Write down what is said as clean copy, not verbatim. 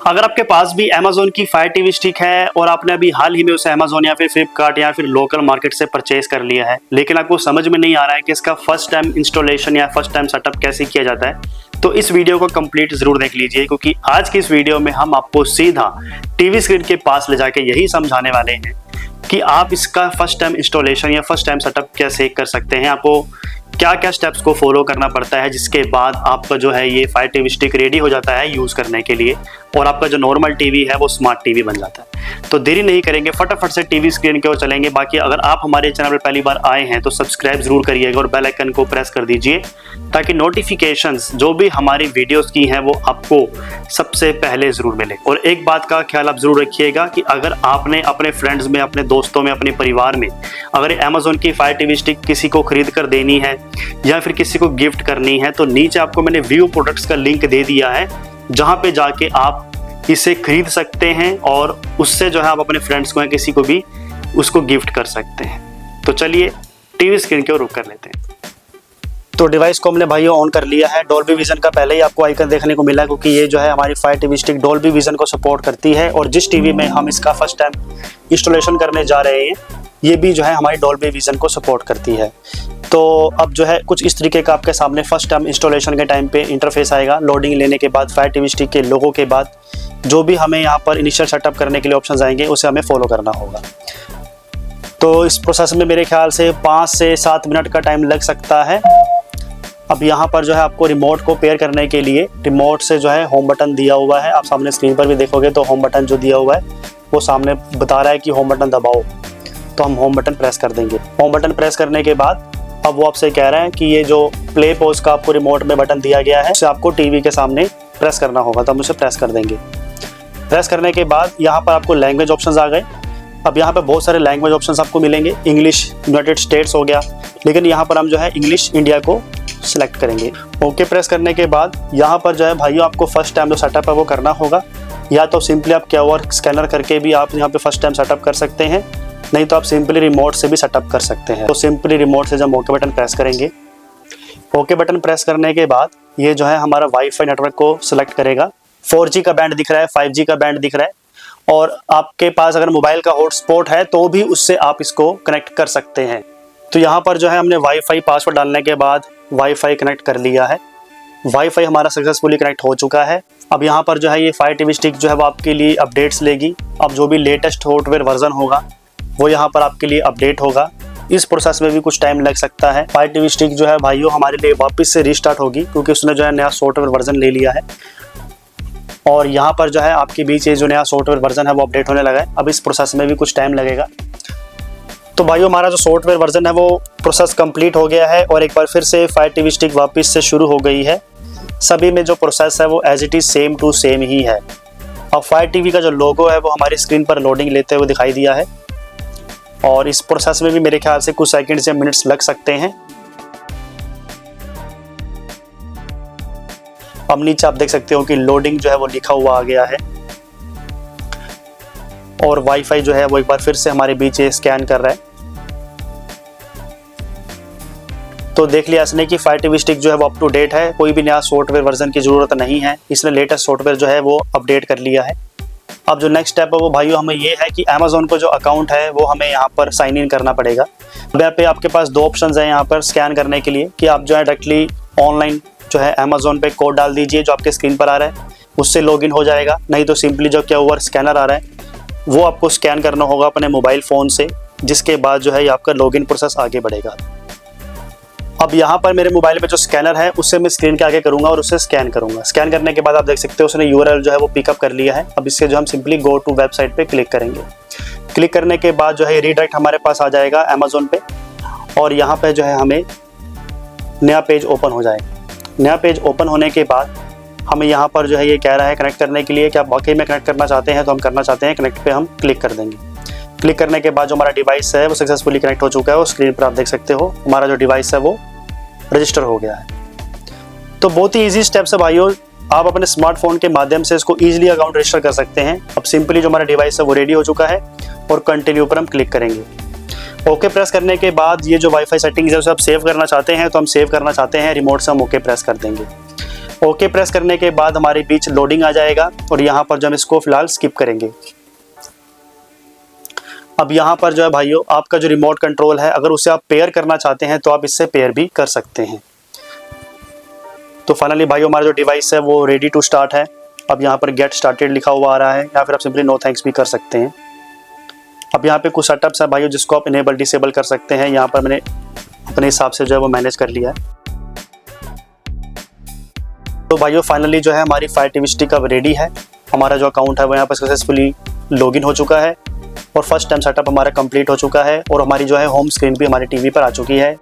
अगर आपके पास भी Amazon की फायर टीवी स्टिक है और आपने अभी हाल ही में उसे Amazon या फिर फ्लिपकार्ट या फिर लोकल मार्केट से परचेज कर लिया है, लेकिन आपको समझ में नहीं आ रहा है कि इसका फर्स्ट टाइम इंस्टॉलेशन या फर्स्ट टाइम सेटअप कैसे किया जाता है, तो इस वीडियो को कंप्लीट जरूर देख लीजिए, क्योंकि आज की इस वीडियो में हम आपको सीधा टीवी स्क्रीन के पास ले जाके यही समझाने वाले हैं कि आप इसका फर्स्ट टाइम इंस्टॉलेशन या फर्स्ट टाइम सेटअप कैसे कर सकते हैं। आपको क्या क्या स्टेप्स को फॉलो करना पड़ता है, जिसके बाद आपका जो है ये फायर टीवी स्टिक रेडी हो जाता है यूज़ करने के लिए और आपका जो नॉर्मल टीवी है वो स्मार्ट टीवी बन जाता है। तो देरी नहीं करेंगे, फटाफट से टीवी स्क्रीन की ओर चलेंगे। बाकी अगर आप हमारे चैनल पर पहली बार आए हैं तो सब्सक्राइब जरूर करिएगा और बेल आइकन को प्रेस कर दीजिए, ताकि नोटिफिकेशंस जो भी हमारी वीडियोस की हैं वो आपको सबसे पहले ज़रूर मिले। और एक बात का ख्याल आप ज़रूर रखिएगा कि अगर आपने अपने फ्रेंड्स में, अपने दोस्तों में, अपने परिवार में अगर Amazon की फायर टीवी स्टिक किसी को खरीद कर देनी है या फिर किसी को गिफ्ट करनी है, तो नीचे आपको मैंने व्यू प्रोडक्ट्स का लिंक दे दिया है, जहाँ पे जाके आप इसे खरीद सकते हैं और उससे जो है आप अपने फ्रेंड्स को या किसी को भी उसको गिफ्ट कर सकते हैं। तो चलिए टीवी स्क्रीन की ओर रुख कर लेते हैं। तो डिवाइस को हमने भाइयों ऑन कर लिया है। डॉल्बी विजन का पहले ही आपको आइकन देखने को मिला, क्योंकि ये जो है हमारी fire TV stick Dolby vision को सपोर्ट करती है और जिस टीवी में हम इसका फर्स्ट टाइम इंस्टॉलेशन करने जा रहे हैं ये भी जो है हमारी डॉल्बी विजन को सपोर्ट करती है। तो अब जो है कुछ इस तरीके का आपके सामने फर्स्ट टाइम इंस्टॉलेशन के टाइम पे इंटरफेस आएगा। लोडिंग लेने के बाद फायर टीवी स्टिक के लोगों के बाद जो भी हमें यहाँ पर इनिशियल सेटअप करने के लिए ऑप्शंस आएंगे उसे हमें फॉलो करना होगा। तो इस प्रोसेस में मेरे ख्याल से 5 से 7 मिनट का टाइम लग सकता है। अब यहाँ पर जो है आपको रिमोट को पेयर करने के लिए रिमोट से जो है होम बटन दिया हुआ है। आप सामने स्क्रीन पर भी देखोगे तो होम बटन जो दिया हुआ है वो सामने बता रहा है कि होम बटन दबाओ, तो हम होम बटन प्रेस कर देंगे। होम बटन प्रेस करने के बाद अब वो आपसे कह रहा है कि ये जो प्ले पॉज का आपको रिमोट में बटन दिया गया है उसे आपको टीवी के सामने प्रेस करना होगा, तो हम उसे प्रेस कर देंगे। प्रेस करने के बाद यहाँ पर आपको लैंग्वेज ऑप्शंस आ गए। अब यहाँ पे बहुत सारे लैंग्वेज ऑप्शंस आपको मिलेंगे। इंग्लिश यूनाइटेड स्टेट्स हो गया, लेकिन यहाँ पर हम जो है इंग्लिश इंडिया को सिलेक्ट करेंगे। ओके प्रेस करने के बाद यहाँ पर जो है भाइयों आपको फर्स्ट टाइम जो सेटअप है वो करना होगा। या तो सिंपली आप QR स्कैनर करके भी आप यहाँ पे फर्स्ट टाइम सेटअप कर सकते हैं, नहीं तो आप सिंपली रिमोट से भी सेटअप कर सकते हैं। तो सिंपली रिमोट से जब ओके बटन प्रेस करेंगे, ओके बटन प्रेस करने के बाद ये जो है हमारा वाईफाई नेटवर्क को सिलेक्ट करेगा। 4G का बैंड दिख रहा है, 5G का बैंड दिख रहा है और आपके पास अगर मोबाइल का हॉटस्पॉट है तो भी उससे आप इसको कनेक्ट कर सकते हैं। तो यहाँ पर जो है हमने वाईफाई पासवर्ड डालने के बाद वाईफाई कनेक्ट कर लिया है। वाईफाई हमारा सक्सेसफुली कनेक्ट हो चुका है। अब यहाँ पर जो है ये फायर टीवी स्टिक जो है वो आपके लिए अपडेट्स लेगी। अब जो भी लेटेस्ट सॉफ्टवेयर वर्जन होगा वो यहाँ पर आपके लिए अपडेट होगा। इस प्रोसेस में भी कुछ टाइम लग सकता है। फायर टीवी स्टिक जो है भाइयों हमारे लिए वापस से रीस्टार्ट होगी, क्योंकि उसने जो है नया सॉफ्टवेयर वर्जन ले लिया है और यहाँ पर जो है आपके बीच ये जो नया सॉफ्टवेयर वर्जन है वो अपडेट होने लगा है। अब इस प्रोसेस में भी कुछ टाइम लगेगा। तो भाइयों हमारा जो सॉफ्टवेयर वर्जन है वो प्रोसेस कंप्लीट हो गया है और एक बार फिर से फायर टीवी स्टिक वापस से शुरू हो गई है। सभी में जो प्रोसेस है वो as it is same to same ही है। अब फायर टीवी का जो लोगो है वो हमारी स्क्रीन पर लोडिंग लेते हुए दिखाई दिया है और इस प्रोसेस में भी मेरे ख्याल से कुछ सेकंड्स या मिनट्स लग सकते हैं। अब नीचे आप देख सकते हो कि लोडिंग जो है वो लिखा हुआ आ गया है और वाईफाई जो है वो एक बार फिर से हमारे बीच स्कैन कर रहा है। तो देख लिया इसने कि फायर टीवी स्टिक जो है वो अप टू डेट है, कोई भी नया सॉफ्टवेयर वर्जन की ज़रूरत नहीं है। इसने लेटेस्ट सॉफ्टवेयर जो है वो अपडेट कर लिया है। अब जो नेक्स्ट स्टेप है वो भाइयों हमें ये है कि Amazon को जो अकाउंट है वो हमें यहाँ पर साइन इन करना पड़ेगा। यहाँ पे आपके पास 2 ऑप्शंस हैं यहाँ पर स्कैन करने के लिए, कि आप जो है डायरेक्टली ऑनलाइन जो है Amazon पे कोड डाल दीजिए जो आपके स्क्रीन पर आ रहा है, उससे लॉगिन हो जाएगा। नहीं तो सिंपली जो QR स्कैनर आ रहा है वो आपको स्कैन करना होगा अपने मोबाइल फ़ोन से, जिसके बाद जो है ये आपका लॉगिन प्रोसेस आगे बढ़ेगा। अब यहाँ पर मेरे मोबाइल में जो स्कैनर है उससे मैं स्क्रीन के आगे करूँगा और उससे स्कैन करूँगा। स्कैन करने के बाद आप देख सकते हो उसने URL जो है वो पिकअप कर लिया है। अब इससे जो हम सिंपली गो टू वेबसाइट पे क्लिक करेंगे। क्लिक करने के बाद जो है रीडायरेक्ट हमारे पास आ जाएगा Amazon पे और यहाँ पे जो है हमें नया पेज ओपन हो जाएगा। नया पेज ओपन होने के बाद हमें यहाँ पर जो है ये कह रहा है कनेक्ट करने के लिए कि आप वाकई में कनेक्ट करना चाहते हैं, तो हम करना चाहते हैं। कनेक्ट पे हम क्लिक कर देंगे। क्लिक करने के बाद जो हमारा डिवाइस है वो सक्सेसफुली कनेक्ट हो चुका है और स्क्रीन पर आप देख सकते हो हमारा जो डिवाइस है वो रजिस्टर हो गया है। तो बहुत ही ईजी स्टेप्स है भाइयों, आप अपने स्मार्टफोन के माध्यम से इसको ईजिली अकाउंट रजिस्टर कर सकते हैं। अब सिंपली जो हमारा डिवाइस है वो रेडी हो चुका है और कंटिन्यू पर हम क्लिक करेंगे। ओके प्रेस करने के बाद ये जो वाईफाई सेटिंग्स है उसे आप सेव करना चाहते हैं तो हम सेव करना चाहते हैं, रिमोट से हम ओके प्रेस कर देंगे। ओके प्रेस करने के बाद हमारे बीच लोडिंग आ जाएगा और यहाँ पर जो हम इसको फिलहाल स्किप करेंगे। अब यहाँ पर जो है भाइयों आपका जो रिमोट कंट्रोल है, अगर उसे आप पेयर करना चाहते हैं तो आप इससे पेयर भी कर सकते हैं। तो फाइनली भाइयों हमारा जो डिवाइस है वो रेडी टू स्टार्ट है। अब यहाँ पर गेट स्टार्टेड लिखा हुआ आ रहा है, या फिर आप सिंपली नो थैंक्स भी कर सकते हैं। अब यहाँ पे कुछ सेटअप्स है भाइयों जिसको आप इनेबल डिसेबल कर सकते हैं। यहाँ पर मैंने अपने हिसाब से जो है वो मैनेज कर लिया है। तो भाइयों फाइनली जो है हमारी फायर टीवी स्टिक अब रेडी है। हमारा जो अकाउंट है वो यहाँ पर सक्सेसफुली लॉगिन हो चुका है और फर्स्ट टाइम सेटअप हमारा कंप्लीट हो चुका है और हमारी जो है होम स्क्रीन भी हमारी टीवी पर आ चुकी है।